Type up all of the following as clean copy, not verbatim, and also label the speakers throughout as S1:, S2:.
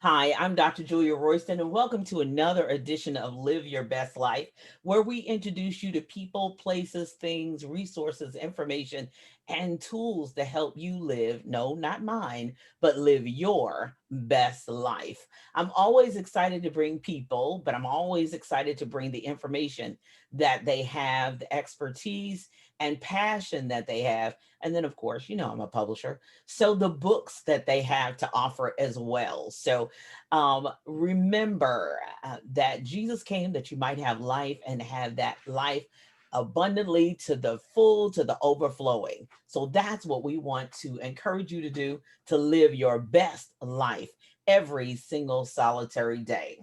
S1: Hi, I'm Dr. Julia Royston, and welcome to another edition of Live Your Best Life, where we introduce you to people, places, things, resources, information, and tools to help you live, no, not mine, but live your best life. I'm always excited to bring people, but I'm always excited to bring the information that they have, the expertise and passion that they have. And then, of course, I'm a publisher. So the books that they have to offer as well. So remember that Jesus came that you might have life and have that life abundantly to the full, to the overflowing. So that's what we want to encourage you to do, to live your best life every single solitary day.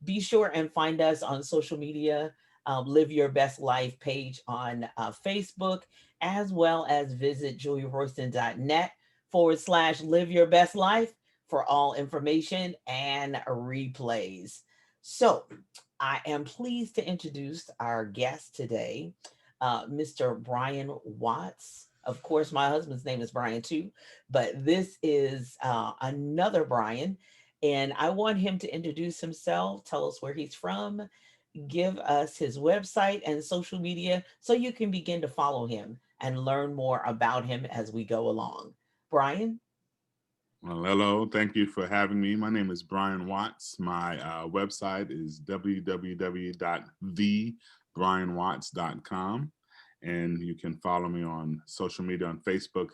S1: Be sure and find us on social media. Live Your Best Life page on Facebook, as well as visit juliaroyston.net/, live your best life for all information and replays. So, I am pleased to introduce our guest today, Mr. Brian Watts. Of course, my husband's name is Brian too, but this is another Brian. And I want him to introduce himself, tell us where he's from, give us his website and social media so you can begin to follow him and learn more about him as we go along. Brian?
S2: Well, hello. Thank you for having me. My name is Brian Watts. My website is www.thebrianwatts.com. And you can follow me on social media on Facebook.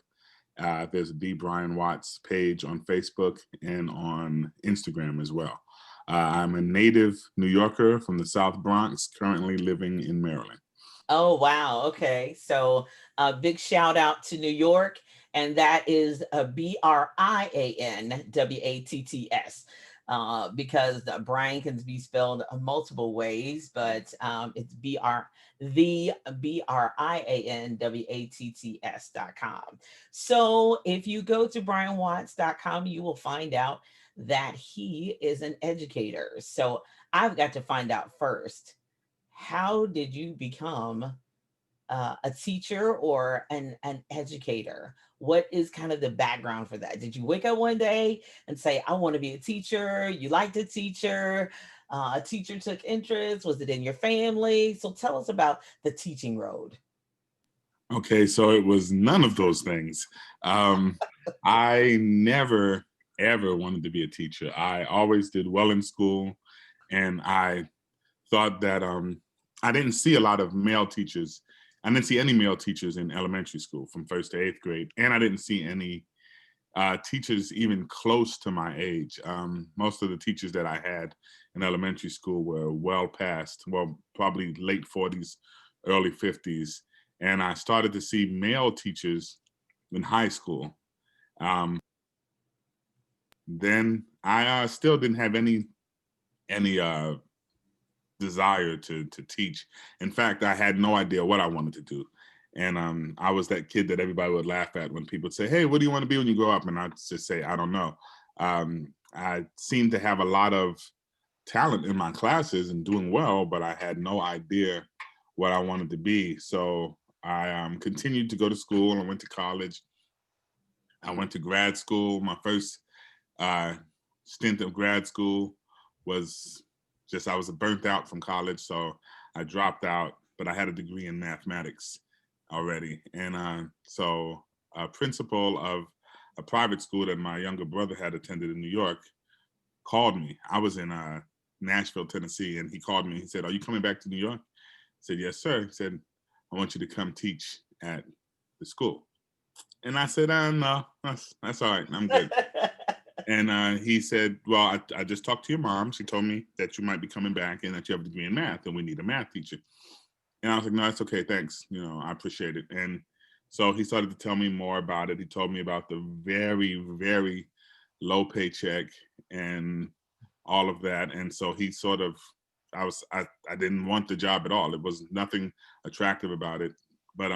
S2: There's a The Brian Watts page on Facebook and on Instagram as well. I'm a native New Yorker from the South Bronx, currently living in Maryland.
S1: Oh, wow. Okay. So, big shout out to New York. And that is BrianWatts, because Brian can be spelled multiple ways, but it's BrianWatts.com. So, if you go to BrianWatts.com, you will find out that he is an educator. So, I've got to find out first, how did you become a teacher or an educator? What is kind of the background for that? Did you wake up one day and say, I want to be a teacher? You liked a teacher? A teacher took interest? Was it in your family? So tell us about the teaching road.
S2: Okay, so it was none of those things. I never, ever wanted to be a teacher. I always did well in school, and I thought that I didn't see a lot of male teachers. I didn't see any male teachers in elementary school from first to eighth grade, and I didn't see any teachers even close to my age. Most of the teachers that I had in elementary school were well past, well, probably late 40s, early 50s. And I started to see male teachers in high school. Um, then I still didn't have any desire to teach. In fact, I had no idea what I wanted to do. And I was that kid that everybody would laugh at when people would say, hey, what do you want to be when you grow up? And I'd just say, I don't know. I seemed to have a lot of talent in my classes and doing well, but I had no idea what I wanted to be. So I continued to go to school. I went to college. I went to grad school. My first uh, stint of grad school was just, I was burnt out from college, so I dropped out, but I had a degree in mathematics already. And so a principal of a private school that my younger brother had attended in New York called me. I was in Nashville, Tennessee, and he called me. He said, are you coming back to New York? I said, yes, sir. He said, I want you to come teach at the school. And I said, no, that's all right. I'm good. And he said, well, I just talked to your mom. She told me that you might be coming back and that you have a degree in math and we need a math teacher. And I was like, no, that's okay. Thanks. I appreciate it. And so he started to tell me more about it. He told me about the very, very low paycheck and all of that. And so he sort of, I didn't want the job at all. It was nothing attractive about it. But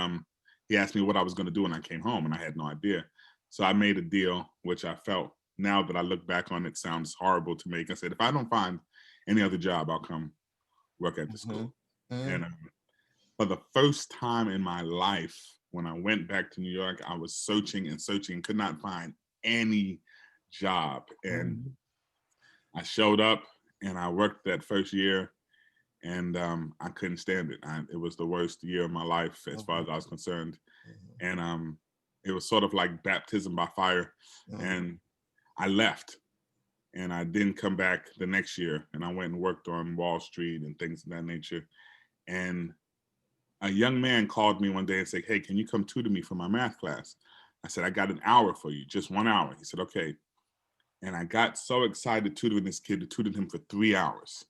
S2: he asked me what I was going to do when I came home, and I had no idea. So I made a deal, which I felt, now that I look back on it, sounds horrible to make. I said, if I don't find any other job, I'll come work at the
S1: Mhm.
S2: school. And
S1: Mm.
S2: for the first time in my life, when I went back to New York, I was searching and searching, could not find any job. And
S1: Mhm.
S2: I showed up and I worked that first year, and I couldn't stand it. It was the worst year of my life as far
S1: Mhm,
S2: as I was concerned,
S1: mhm,
S2: and it was sort of like baptism by fire.
S1: mhm.
S2: And I left, and I didn't come back the next year, and I went and worked on Wall Street and things of that nature. And a young man called me one day and said, "Hey, can you come tutor me for my math class?" I said, "I got an hour for you, just 1 hour." He said, "Okay." And I got so excited tutoring this kid, I tutored him for 3 hours.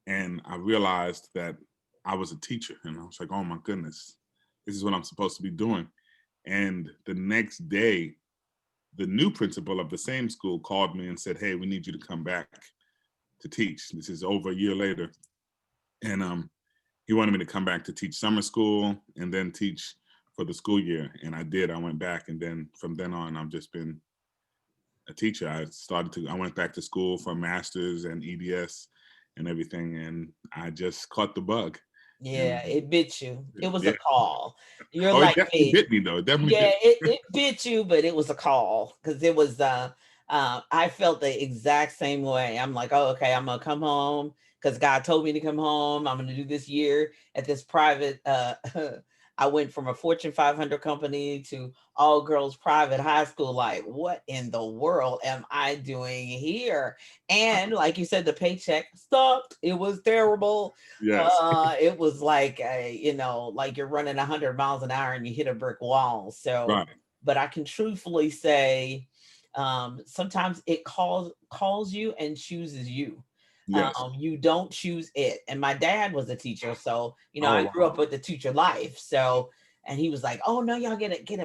S2: And I realized that I was a teacher. And I was like, oh my goodness, this is what I'm supposed to be doing. And the next day, the new principal of the same school called me and said, "Hey, we need you to come back to teach." This is over a year later. And he wanted me to come back to teach summer school and then teach for the school year. And I did. I went back. And then from then on, I've just been a teacher. I went back to school for a master's and EDS and everything. And I just caught the bug.
S1: Yeah,
S2: And
S1: it bit you. It was
S2: yeah.
S1: a call. You're
S2: Oh, it
S1: like
S2: definitely
S1: me.
S2: bit me though. It definitely
S1: Yeah,
S2: bit
S1: it bit you, but it was a call because it was I felt the exact same way. I'm like, oh, okay, I'm gonna come home because God told me to come home. I'm gonna do this year at this private I went from a Fortune 500 company to all girls private high school. Like, what in the world am I doing here?
S2: me.
S1: And like you said, the paycheck sucked. It was terrible.
S2: Yes.
S1: It was like like you're running 100 miles an hour and you hit a brick wall. So,
S2: Right.
S1: but I can truthfully say, sometimes it calls you and chooses you.
S2: Yes.
S1: You don't choose it. And my dad was a teacher, so
S2: Oh
S1: I grew
S2: wow.
S1: up with the teacher life. So, and he was like, "Oh no, y'all get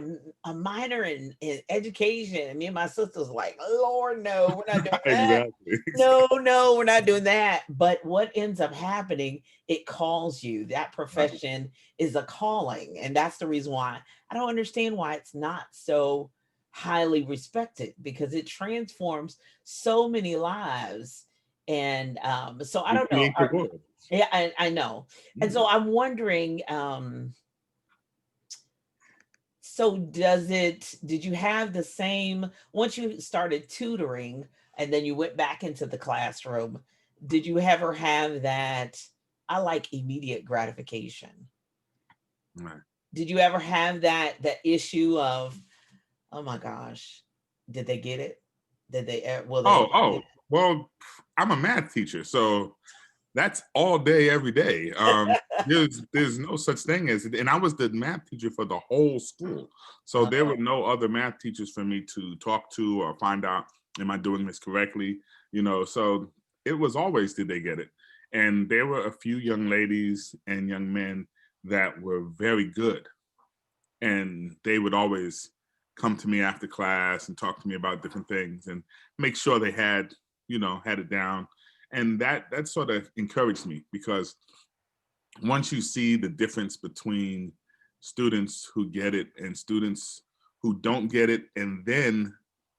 S1: a minor in education." And me and my sisters were like, "Lord, no, we're not doing that.
S2: Exactly.
S1: No, no, we're not doing that." But what ends up happening, it calls you. That
S2: Right.
S1: profession is a calling. And that's the reason why I don't understand why it's not so highly respected because it transforms so many lives. And so I
S2: We
S1: don't know.
S2: create the world.
S1: Yeah, I know. And
S2: Yeah.
S1: so I'm wondering, so did you have the same once you started tutoring and then you went back into the classroom, did you ever have that I like immediate gratification?
S2: Right.
S1: Did you ever have that issue of, oh my gosh, did they get it? Did they will they
S2: Oh,
S1: ever get
S2: oh.
S1: it?
S2: Well, I'm a math teacher, so that's all day, every day. There's no such thing as it. And I was the math teacher for the whole school. So there were
S1: Oh,
S2: no other math teachers for me to talk to or find out, am I doing this correctly? So it was always, did they get it? And there were a few young ladies and young men that were very good. And they would always come to me after class and talk to me about different things and make sure they had it down. And that sort of encouraged me, because once you see the difference between students who get it and students who don't get it, and then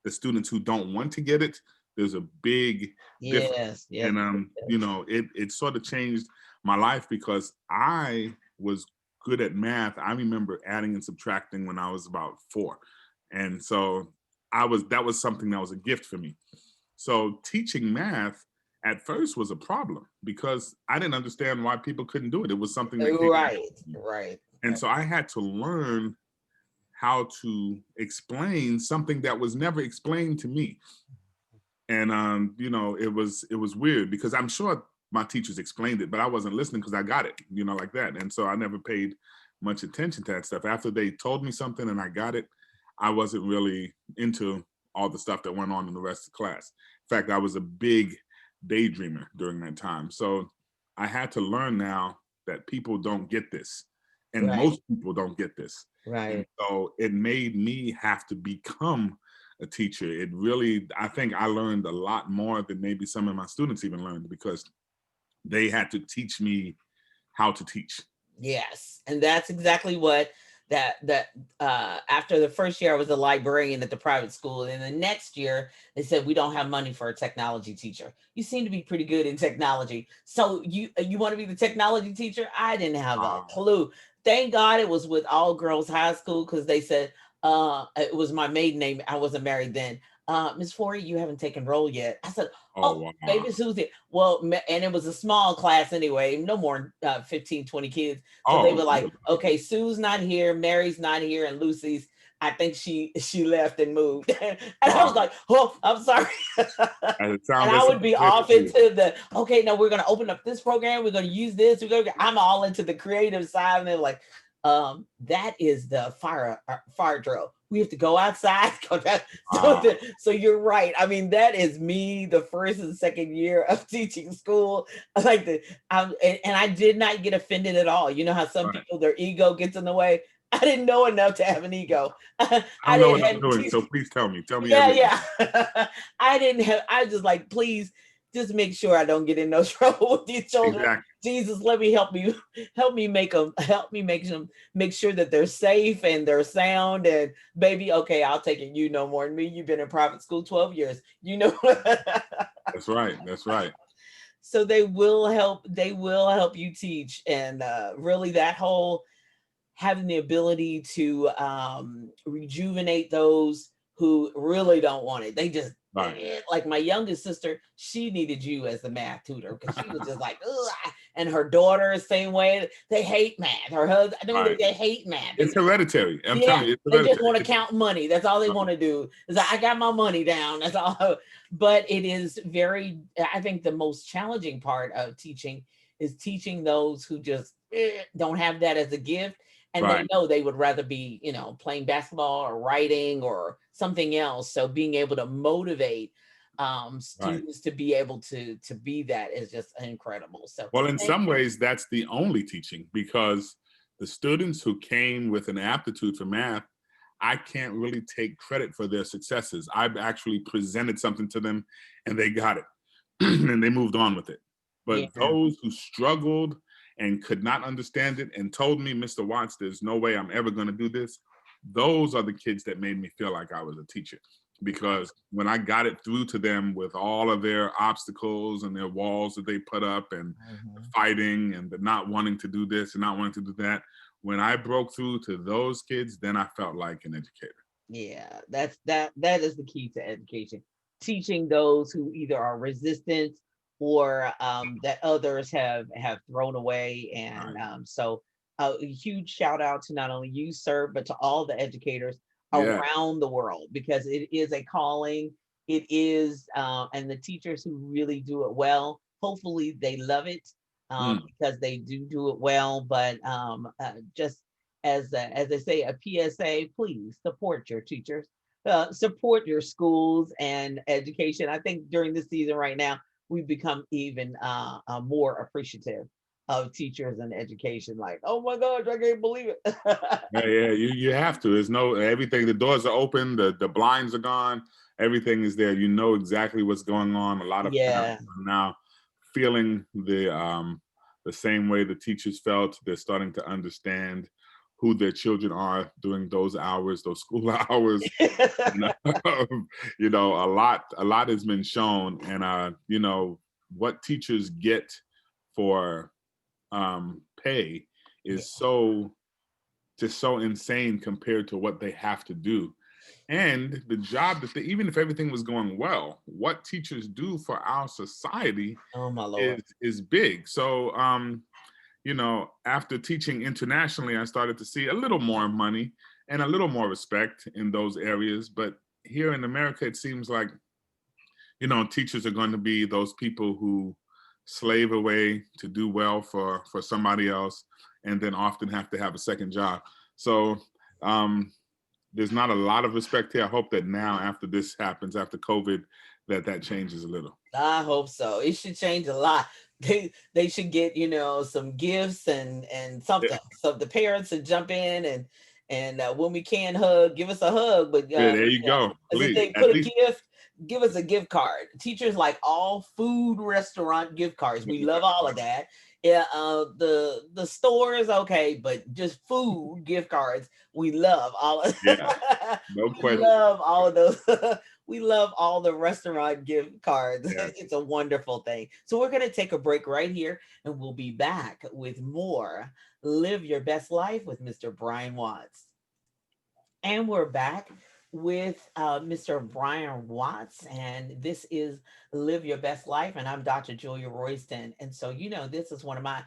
S2: the students who don't want to get it, there's a big difference.
S1: yes, yes,
S2: And
S1: yes.
S2: it sort of changed my life, because I was good at math. I remember adding and subtracting when I was about 4. And so that was something that was a gift for me. So teaching math at first was a problem, because I didn't understand why people couldn't do it. It was something that came
S1: Right,
S2: naturally.
S1: right,
S2: And
S1: right.
S2: so I had to learn how to explain something that was never explained to me. And it was weird, because I'm sure my teachers explained it, but I wasn't listening because I got it, like that. And so I never paid much attention to that stuff. After they told me something and I got it, I wasn't really into all the stuff that went on in the rest of the class. In fact, I was a big daydreamer during that time. So I had to learn now that people don't get this. And
S1: Right,
S2: most people don't get this. And
S1: right.
S2: so it made me have to become a teacher. It really, I think I learned a lot more than maybe some of my students even learned, because they had to teach me how to teach.
S1: Yes, and that's exactly what after the first year I was a librarian at the private school, and the next year they said we don't have money for a technology teacher. You seem to be pretty good in technology, so you want to be the technology teacher? I didn't have a
S2: Wow.
S1: clue. Thank God it was with all girls high school because they said it was my maiden name. I wasn't married then. Miss Flory, you haven't taken roll yet. I said,
S2: Oh,
S1: oh,
S2: wow.
S1: baby Susie. Well, and it was a small class anyway, no more 15, 20 kids. So they were
S2: Oh,
S1: like,
S2: really?
S1: okay, Sue's not here, Mary's not here, and Lucy's, I think she left and moved. And I was
S2: Wow.
S1: like, oh, I'm sorry.
S2: And it
S1: And
S2: sounds like
S1: I would
S2: something
S1: be
S2: good to
S1: off
S2: do.
S1: into the, okay, no, we're gonna open up this program, we're gonna use this, I'm all into the creative side, and they're like, that is the fire drill. We have to go outside. So,
S2: Wow.
S1: so you're right. I mean, that is me the first and second year of teaching school. I like the and I did not get offended at all. You know how some
S2: Right.
S1: people their ego gets in the way. I didn't know enough to have an ego. I
S2: I don't know what I'm
S1: hadn't
S2: doing,
S1: teach.
S2: so please tell me. Tell me
S1: Yeah,
S2: everything.
S1: yeah. I didn't have, I was just like, please just make sure I don't get in no trouble with these children.
S2: Exactly.
S1: Jesus, let me help me make them, help me make sure that they're safe and they're sound. And baby, okay, I'll take it. You know more than me. You've been in private school 12 years. You know.
S2: That's right. That's right.
S1: So they will help you teach. And really that whole having the ability to rejuvenate those who really don't want it. They just
S2: Right.
S1: like my youngest sister, she needed you as the math tutor because she was just like, ugh. And her daughter, same way. They hate math. Her husband, I mean,
S2: Right.
S1: they hate math.
S2: It's hereditary. I'm
S1: Yeah,
S2: telling you, it's
S1: they just
S2: hereditary.
S1: want to count money. That's all they want to do. Is I got my money down. That's all. But it is very. I think the most challenging part of teaching is teaching those who just don't have that as a gift, and they
S2: Right.
S1: know they would rather be, playing basketball or writing or something else. So being able to motivate
S2: Right.
S1: students to be able to be that is just incredible. So
S2: Well, in
S1: thank
S2: some ways, that's the only teaching because the students who came with an aptitude for math, I can't really take credit for their successes. I've actually presented something to them and they got it and they moved on with it. But
S1: yeah.
S2: those who struggled and could not understand it and told me, Mr. Watts, there's no way I'm ever going to do this, those are the kids that made me feel like I was a teacher. Because when I got it through to them with all of their obstacles and their walls that they put up and the
S1: Mhm.
S2: fighting and the not wanting to do this and not wanting to do that, when I broke through to those kids, then I felt like an educator.
S1: Yeah, that is the key to education. Teaching those who either are resistant or that others have thrown away. And
S2: Right.
S1: so a huge shout out to not only you, sir, but to all the educators
S2: Yeah.
S1: around the world because it is a calling. It is, and the teachers who really do it well, hopefully they love it
S2: Mm.
S1: because they do it well. But just as they say, a PSA, please support your teachers, support your schools and education. I think during this season right now, we've become even more appreciative of teachers and education. Like, oh my gosh, I can't believe it.
S2: Yeah, yeah, you have to. There's no everything. The doors are open. The blinds are gone. Everything is there. You know exactly what's going on. A lot of parents
S1: Yeah.
S2: are now feeling the same way the teachers felt. They're starting to understand who their children are during those hours, those school hours. You know, a lot has been shown, and what teachers get for pay
S1: Yeah.
S2: is so just so insane compared to what they have to do. And the job that they, even if everything was going well, what teachers do for our society
S1: Oh my Lord.
S2: is big. So after teaching internationally, I started to see a little more money and a little more respect in those areas. But here in America, it seems like teachers are going to be those people who slave away to do well for somebody else, and then often have to have a second job. So there's not a lot of respect here. I hope that now, after this happens, after COVID, that changes a little.
S1: I hope so. It should change a lot. They should get, some gifts and
S2: Yeah,
S1: something. So the parents should jump in and when we can hug, give us a hug. But
S2: yeah, there you go.
S1: as a
S2: Please,
S1: thing,
S2: at
S1: put a
S2: least.
S1: gift, give us a gift card. Teachers like all food restaurant gift cards. We love all of that. Yeah, the stores, okay, but just food gift cards, we love all of
S2: Yeah, no
S1: we
S2: question.
S1: love all of those. We love all the restaurant gift cards.
S2: Yes.
S1: It's a wonderful thing. So we're going to take a break right here and we'll be back with more Live Your Best Life with Mr. Brian Watts. And we're back. with Mr. Brian Watts, and this is Live Your Best Life. And I'm Dr. Julia Royston. And so, this is one of my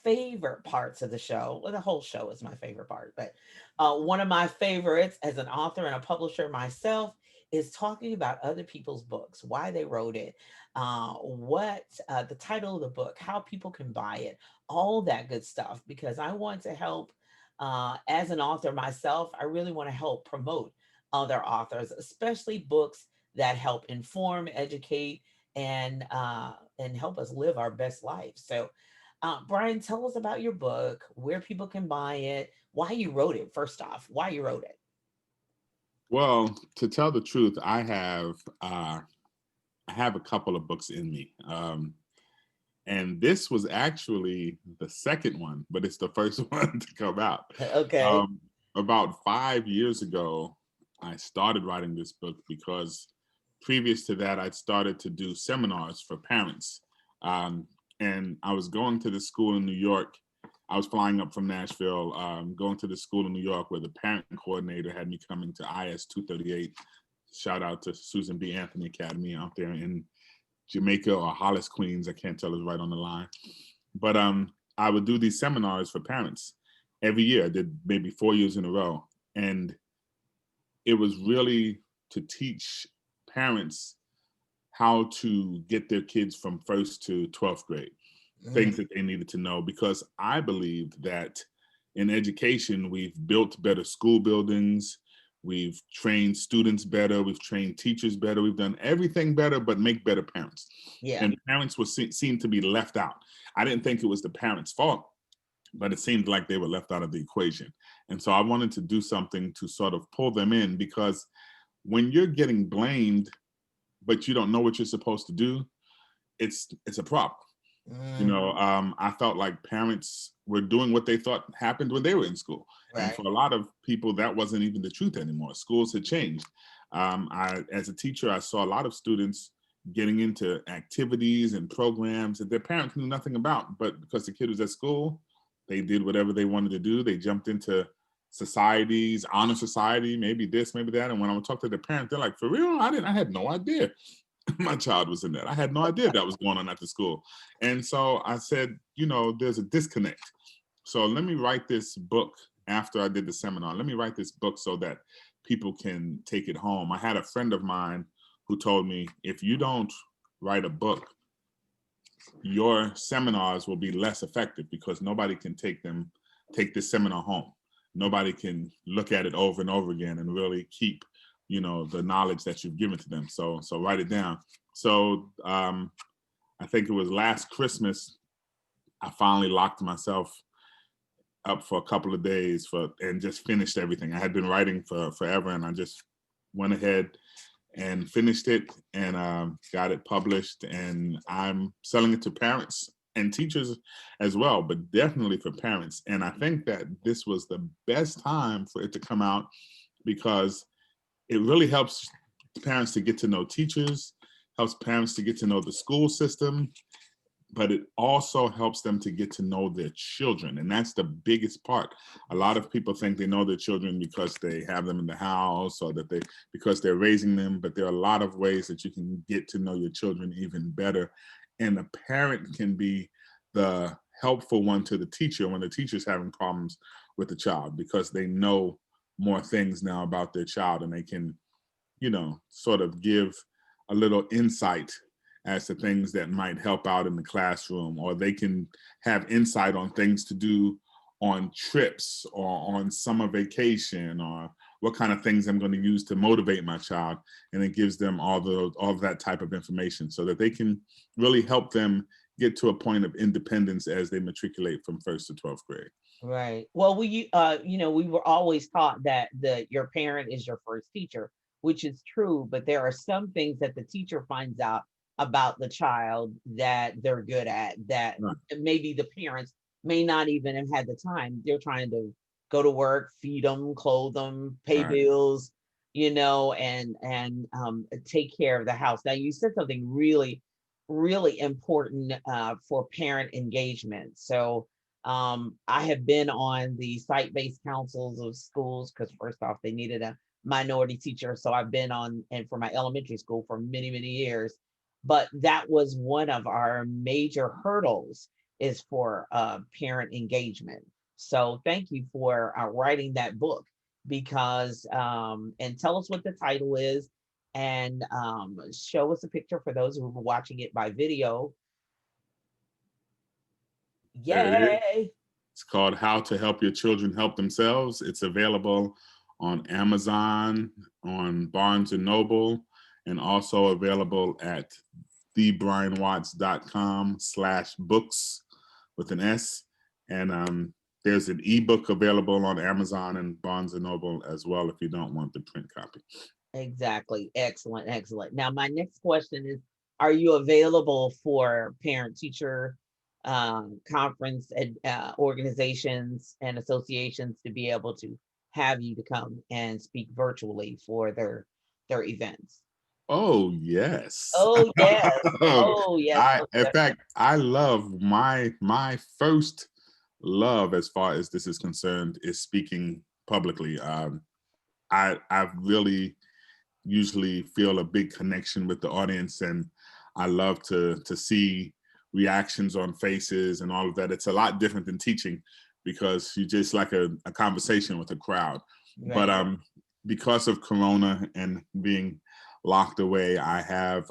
S1: favorite parts of the show. Well, the whole show is my favorite part, but one of my favorites as an author and a publisher myself is talking about other people's books, why they wrote it, what the title of the book, how people can buy it, all that good stuff, because I want to help. As an author myself, I really want to help promote other authors, especially books that help inform, educate, and help us live our best life. So, Brian, tell us about your book, where people can buy it, why you wrote it. First off, why you wrote it.
S2: Well, to tell the truth, I have a couple of books in me. And this was actually the second one, but it's the first one to come out.
S1: Okay.
S2: Um, about 5 years ago, I started writing this book because previous to that, I'd started to do seminars for parents. Um, and I was going to the school in New York. I was flying up from Nashville, going to the school in New York where the parent coordinator had me coming to IS 238. Shout out to Susan B. Anthony Academy out there in Jamaica or Hollis, Queens. I can't tell, it's right on the line. But I would do these seminars for parents every year. I did maybe 4 years in a row. And it was really to teach parents how to get their kids from first to 12th grade,
S1: Mm,
S2: things that they needed to know, because I believed that in education, we've built better school buildings, we've trained students better, we've trained teachers better, we've done everything better, but make better parents.
S1: yeah.
S2: And parents were seemed to be left out. I didn't think it was the parents' fault, but it seemed like they were left out of the equation. And so I wanted to do something to sort of pull them in, because when you're getting blamed, but you don't know what you're supposed to do, it's a problem.
S1: Mm,
S2: I felt like parents were doing what they thought happened when they were in school, and
S1: right.
S2: for a lot of people, that wasn't even the truth anymore. Schools had changed. As a teacher, I saw a lot of students getting into activities and programs that their parents knew nothing about, but because the kid was at school, they did whatever they wanted to do. They jumped into societies, honor society, maybe this, maybe that. And when I would talk to the parents, they're like, "For real? I had no idea." My child was in that. I had no idea that was going on at the school. And so I said, there's a disconnect. So let me write this book after I did the seminar. Let me write this book so that people can take it home. I had a friend of mine who told me, if you don't write a book, your seminars will be less effective because nobody can take this seminar home. Nobody can look at it over and over again and really keep, the knowledge that you've given to them. So write it down. So I think it was last Christmas, I finally locked myself up for a couple of days and just finished everything. I had been writing for forever, and I just went ahead and finished it, and got it published. And I'm selling it to parents and teachers as well, but definitely for parents. And I think that this was the best time for it to come out, because it really helps parents to get to know teachers, helps parents to get to know the school system, but it also helps them to get to know their children. And that's the biggest part. A lot of people think they know their children because they have them in the house, or because they're raising them, but there are a lot of ways that you can get to know your children even better. And a parent can be the helpful one to the teacher when the teacher's having problems with the child, because they know more things now about their child, and they can, sort of give a little insight as to things that might help out in the classroom, or they can have insight on things to do on trips or on summer vacation, or what kind of things I'm going to use to motivate my child. And it gives them all that type of information so that they can really help them get to a point of independence as they matriculate from first to 12th grade.
S1: Right. Well, we were always taught that your parent is your first teacher, which is true, but there are some things that the teacher finds out about the child that they're good at that
S2: Right.
S1: maybe the parents may not even have had the time. They're trying to go to work, feed them, clothe them, pay
S2: Right.
S1: bills, and take care of the house. Now, you said something really, really important for parent engagement. So I have been on the site-based councils of schools because first off, they needed a minority teacher, so I've been on and for my elementary school for many, many years. But that was one of our major hurdles is for parent engagement. So thank you for writing that book because and tell us what the title is and show us a picture for those who are watching it by video.
S2: There it is.
S1: Yay!
S2: It's called How to Help Your Children Help Themselves. It's available on Amazon, on Barnes and Noble, and also available at thebrianwatts.com/books with an S. And there's an ebook available on Amazon and Barnes and Noble as well if you don't want the print copy.
S1: Exactly. Excellent. Excellent. Now, my next question is, are you available for parent teacher conference and organizations and associations to be able to have you to come and speak virtually for their events?
S2: Oh yes.
S1: Oh yes. Oh yes,
S2: I
S1: most
S2: in
S1: definitely.
S2: fact I love my first love as far as this is concerned is speaking publicly. I really usually feel a big connection with the audience, and I love to see reactions on faces and all of that. It's a lot different than teaching because you just like a conversation with a crowd. But
S1: Right.
S2: because of Corona and being locked away, I have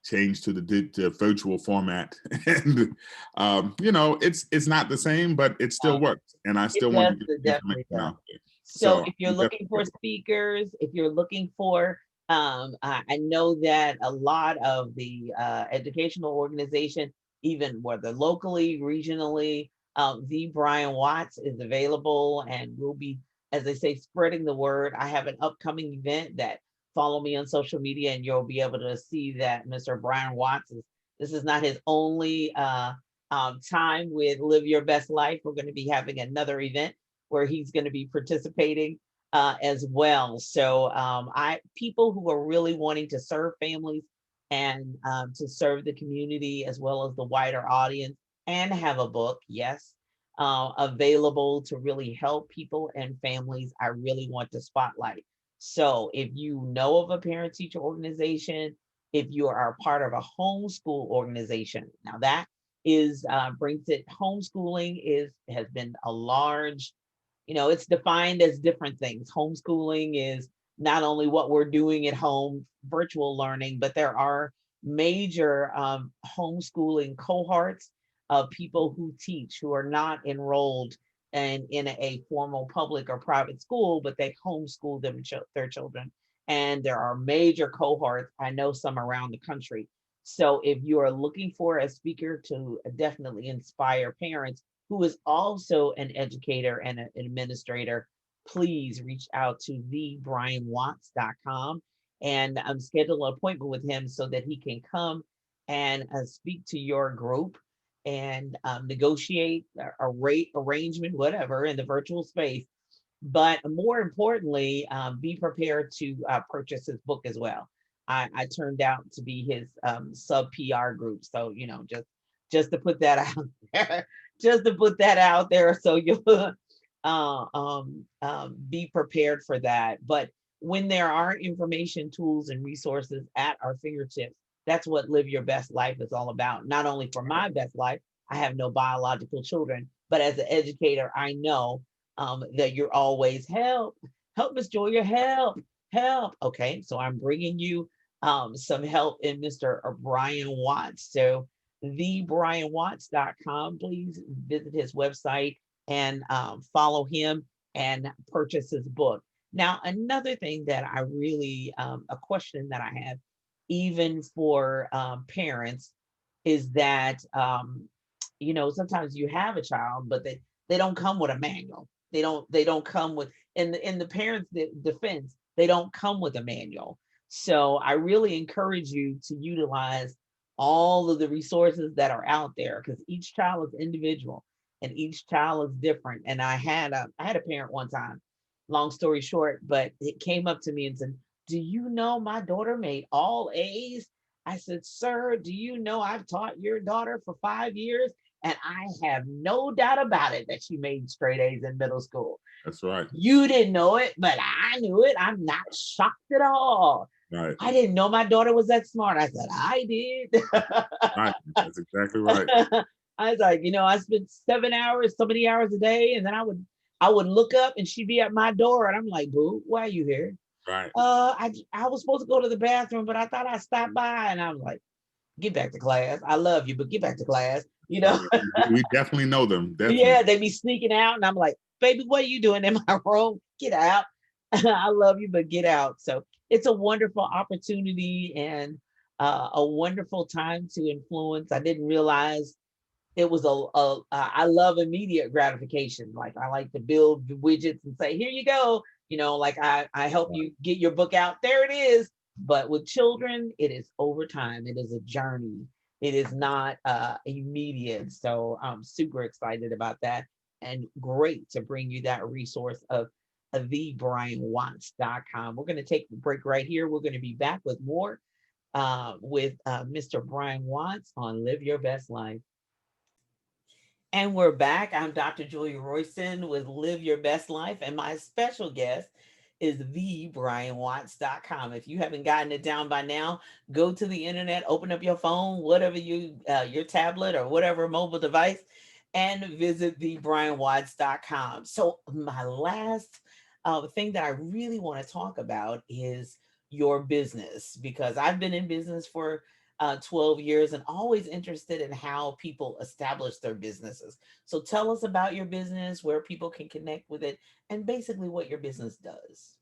S2: changed to the virtual format, and it's not the same, but it still works, and I
S1: It
S2: still want
S1: does,
S2: to get
S1: it
S2: the
S1: definitely
S2: information
S1: does.
S2: out there.
S1: So
S2: So
S1: if you're
S2: I'm
S1: looking for
S2: definitely
S1: speakers, if you're looking for, I know that a lot of the educational organization, even whether locally, regionally, the Brian Watts is available and we'll be, as they say, spreading the word. I have an upcoming event that follow me on social media and you'll be able to see that Mr. Brian Watts is, this is not his only time with Live Your Best Life. We're going to be having another event where he's going to be participating as well. So I people who are really wanting to serve families and to serve the community as well as the wider audience and have a book, yes, available to really help people and families. I really want to spotlight. So if you know of a parent teacher organization, if you are a part of a homeschool organization, now that is brings it homeschooling is has been a large, it's defined as different things. Homeschooling is not only what we're doing at home, virtual learning, but there are major homeschooling cohorts of people who teach who are not enrolled and in a formal public or private school, but they homeschool their children. And there are major cohorts. I know some around the country. So if you are looking for a speaker to definitely inspire parents, who is also an educator and an administrator, please reach out to thebrianwatts.com and schedule an appointment with him so that he can come and speak to your group and negotiate a rate arrangement, whatever, in the virtual space. But more importantly, be prepared to purchase his book as well. I turned out to be his sub PR group, so just to put that out there, just to put that out there, so you'll be prepared for that. But when there are information, tools, and resources at our fingertips, that's what Live Your Best Life is all about. Not only for my best life, I have no biological children, but as an educator, I know that you're always help, Miss Julia, help. Okay, so I'm bringing you some help in Mr. Brian Watts. So thebrianwatts.com. Please visit his website and follow him and purchase his book. Now, another thing that I really, a question that I have, even for parents, is that sometimes you have a child, but they don't come with a manual. They don't come with in the parents' defense, they don't come with a manual. So I really encourage you to utilize all of the resources that are out there because each child is individual and each child is different. And I had a parent one time, long story short, but it came up to me and said, "Do you know my daughter made all A's?" I said, "Sir, do you know I've taught your daughter for 5 years And I have no doubt about it that she made straight A's in middle school.
S2: That's right.
S1: You didn't know it, but I knew it. I'm not shocked at all.
S2: Right.
S1: I didn't know my daughter was that smart. I said, I did.
S2: Right. That's exactly right.
S1: I was like, I spent 7 hours, so many hours a day, and then I would look up and she'd be at my door, and I'm like, boo, why are you here?
S2: Right.
S1: I was supposed to go to the bathroom, but I thought I stopped by, and I'm like, get back to class. I love you, but get back to class.
S2: Right. We definitely know them.
S1: Yeah,
S2: Definitely.
S1: they be sneaking out, and I'm like, baby, what are you doing in my room? Get out. I love you, but get out. So it's a wonderful opportunity and a wonderful time to influence. I didn't realize it was I love immediate gratification. Like I like to build widgets and say, here you go. Like I help
S2: Right.
S1: you get your book out. There it is. But with children, it is over time. It is a journey. It is not immediate. So I'm super excited about that and great to bring you that resource of thebrianwatts.com. We're going to take a break right here. We're going to be back with more with Mr. Brian Watts on Live Your Best Life. And we're back. I'm Dr. Julia Royston with Live Your Best Life, and my special guest is thebrianwatts.com. If you haven't gotten it down by now, go to the internet, open up your phone, whatever your tablet or whatever mobile device, and visit thebrianwatts.com. So my last thing that I really want to talk about is your business, because I've been in business for 12 years and always interested in how people establish their businesses. So tell us about your business, where people can connect with it, and basically what your business does.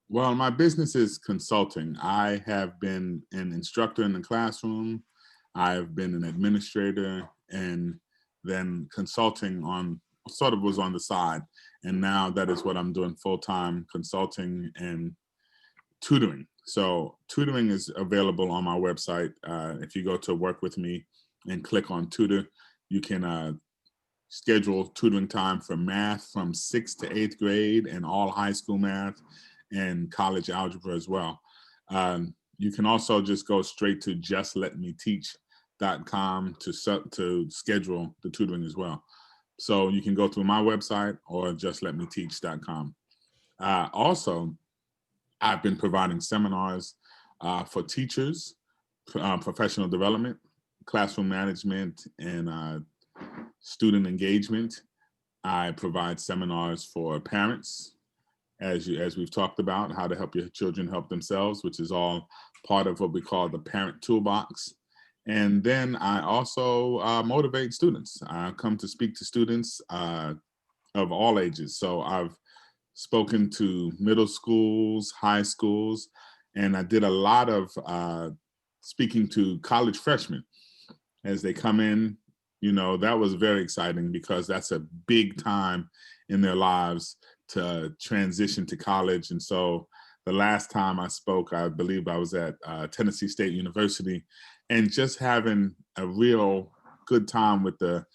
S2: Well, my business is consulting. I have been an instructor in the classroom. I've been an administrator, and then consulting on sort of was on the side. And now that is what I'm doing full time, consulting and tutoring. So tutoring is available on my website. If you go to work with me and click on tutor, you can schedule tutoring time for math from 6th to 8th grade and all high school math and college algebra as well. You can also just go straight to justletmeteach.com to schedule the tutoring as well. So you can go through my website or justletmeteach.com. Also, I've been providing seminars for teachers, professional development, classroom management, and student engagement. I provide seminars for parents, as we've talked about, how to help your children help themselves, which is all part of what we call the parent toolbox. And then I also motivate students. I come to speak to students of all ages. So I've spoken to middle schools, high schools, and I did a lot of speaking to college freshmen as they come in. That was very exciting because that's a big time in their lives to transition to college. And so the last time I spoke, I believe I was at Tennessee State University, and just having a real good time with the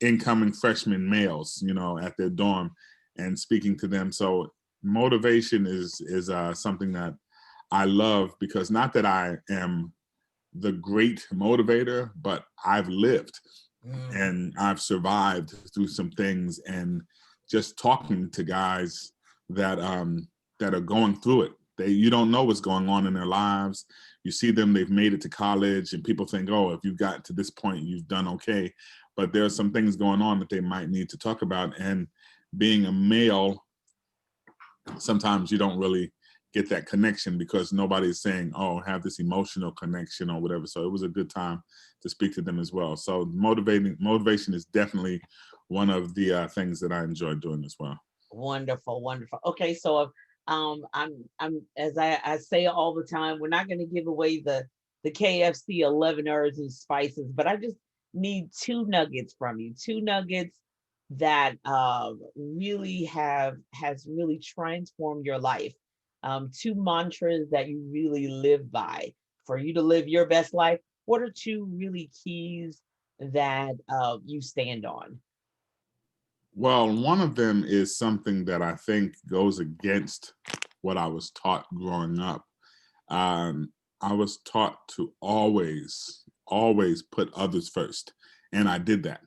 S2: incoming freshman males, at their dorm and speaking to them. So motivation is something that I love, because not that I am the great motivator, but I've lived
S1: Mm.
S2: and I've survived through some things, and just talking to guys that are going through it. You don't know what's going on in their lives. You see them, they've made it to college, and people think, oh, if you've got to this point, you've done okay. But there are some things going on that they might need to talk about. And being a male, sometimes you don't really get that connection because nobody's saying, oh, have this emotional connection or whatever. So it was a good time to speak to them as well. So motivation is definitely one of the things that I enjoy doing as well.
S1: Wonderful, wonderful. Okay, so I'm as I say all the time, we're not going to give away the KFC 11 herbs and spices, but I just need two nuggets from you, two nuggets that really has really transformed your life. Two mantras that you really live by for you to live your best life. What are two really keys that you stand on?
S2: Well, one of them is something that I think goes against what I was taught growing up. Um, I was taught to always put others first. And I did that.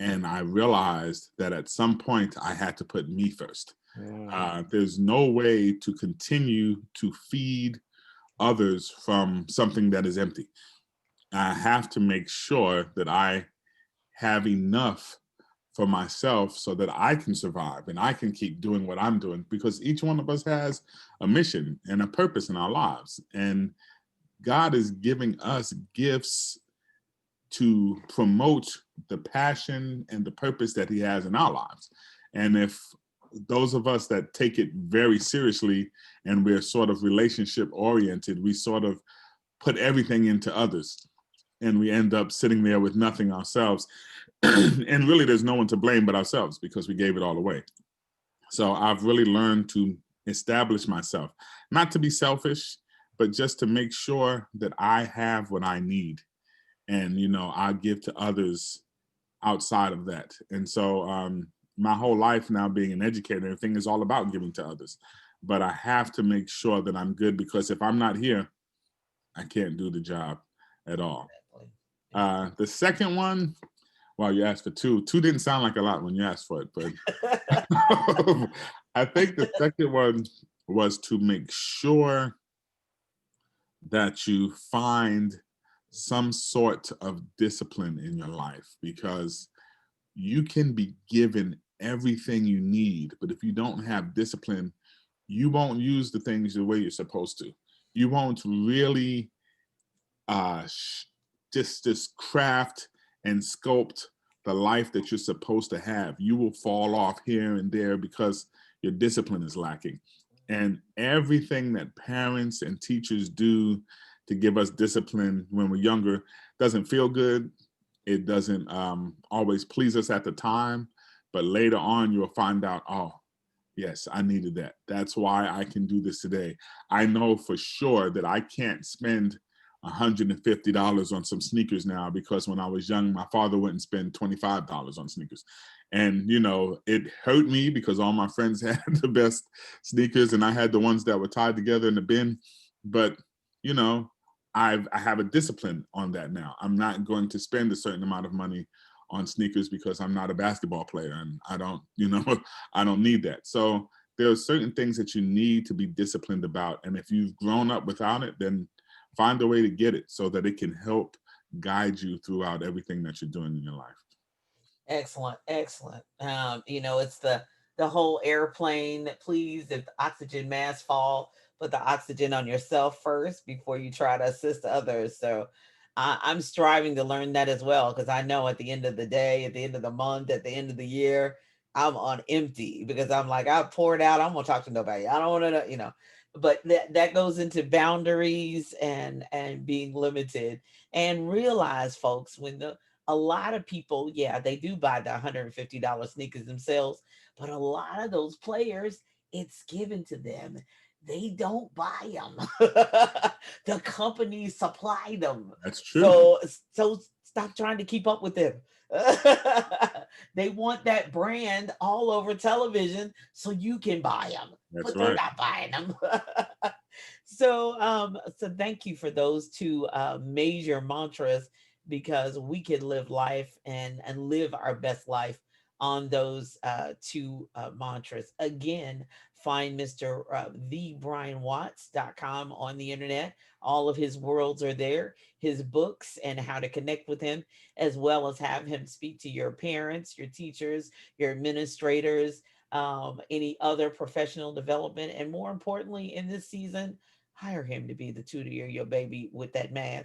S2: And I realized that at some point I had to put me first.
S1: Mm,
S2: There's no way to continue to feed others from something that is empty. I have to make sure that I have enough for myself so that I can survive and I can keep doing what I'm doing, because each one of us has a mission and a purpose in our lives. And God is giving us gifts to promote the passion and the purpose that He has in our lives. And if those of us that take it very seriously and we're sort of relationship oriented, we sort of put everything into others and we end up sitting there with nothing ourselves. And really, there's no one to blame but ourselves because we gave it all away. So I've really learned to establish myself, not to be selfish, but just to make sure that I have what I need. And, I give to others outside of that. And so my whole life now being an educator, everything is all about giving to others. But I have to make sure that I'm good, because if I'm not here, I can't do the job at all.
S1: exactly.
S2: The second one, well, you asked for two. Two didn't sound like a lot when you asked for it, but I think the second one was to make sure that you find some sort of discipline in your life, because you can be given everything you need, but if you don't have discipline, you won't use the things the way you're supposed to. You won't really uh, just craft and sculpt the life that you're supposed to have. You will fall off here and there because your discipline is lacking. And everything that parents and teachers do to give us discipline when we're younger doesn't feel good. It doesn't always please us at the time, but later on you'll find out, oh, yes, I needed that. That's why I can do this today. I know for sure that I can't spend $150 on some sneakers now, because when I was young, my father wouldn't spend $25 on sneakers. And, it hurt me because all my friends had the best sneakers and I had the ones that were tied together in the bin. But, you know, I have a discipline on that now. I'm not going to spend a certain amount of money on sneakers because I'm not a basketball player and I don't, I don't need that. So there are certain things that you need to be disciplined about. And if you've grown up without it, then find a way to get it so that it can help guide you throughout everything that you're doing in your life.
S1: Excellent, excellent. It's the whole airplane. Please, if the oxygen masks fall, put the oxygen on yourself first before you try to assist others. So, I'm striving to learn that as well, because I know at the end of the day, at the end of the month, at the end of the year, I'm on empty because I'm like I poured out. I'm gonna talk to nobody. I don't want to, But that goes into boundaries and being limited, and realize, folks, when the a lot of people, yeah, they do buy the $150 sneakers themselves, but a lot of those players, it's given to them. They don't buy them. The companies supply them.
S2: That's true.
S1: So stop trying to keep up with them. They want that brand all over television so you can buy them,
S2: That's
S1: but they're
S2: right.
S1: not buying them. So thank you for those two major mantras, because we can live life and live our best life on those two mantras. Again, find Mr. TheBrianWatts.com on the internet. All of his worlds are there, his books, and how to connect with him, as well as have him speak to your parents, your teachers, your administrators, any other professional development. And more importantly, in this season, hire him to be the tutor of your baby with that math.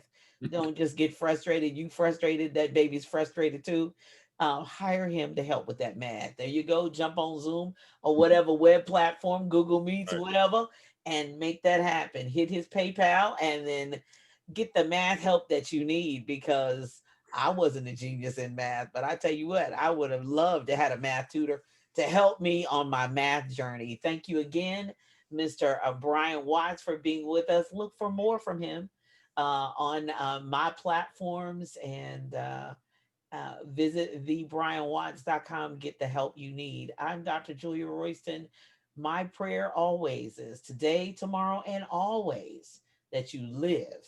S1: Don't just get frustrated. You frustrated, that baby's frustrated too. Hire him to help with that math. There you go. Jump on Zoom or whatever web platform, Google Meets,
S2: Right.
S1: whatever, and make that happen. Hit his PayPal and then get the math help that you need, because I wasn't a genius in math, but I tell you what, I would have loved to have a math tutor to help me on my math journey. Thank you again, Mr. Brian Watts, for being with us. Look for more from him on my platforms, and visit thebrianwatts.com. Get the help you need. I'm Dr. Julia Royston. My prayer always is today, tomorrow, and always that you live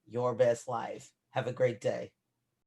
S1: your best life. Have a great day.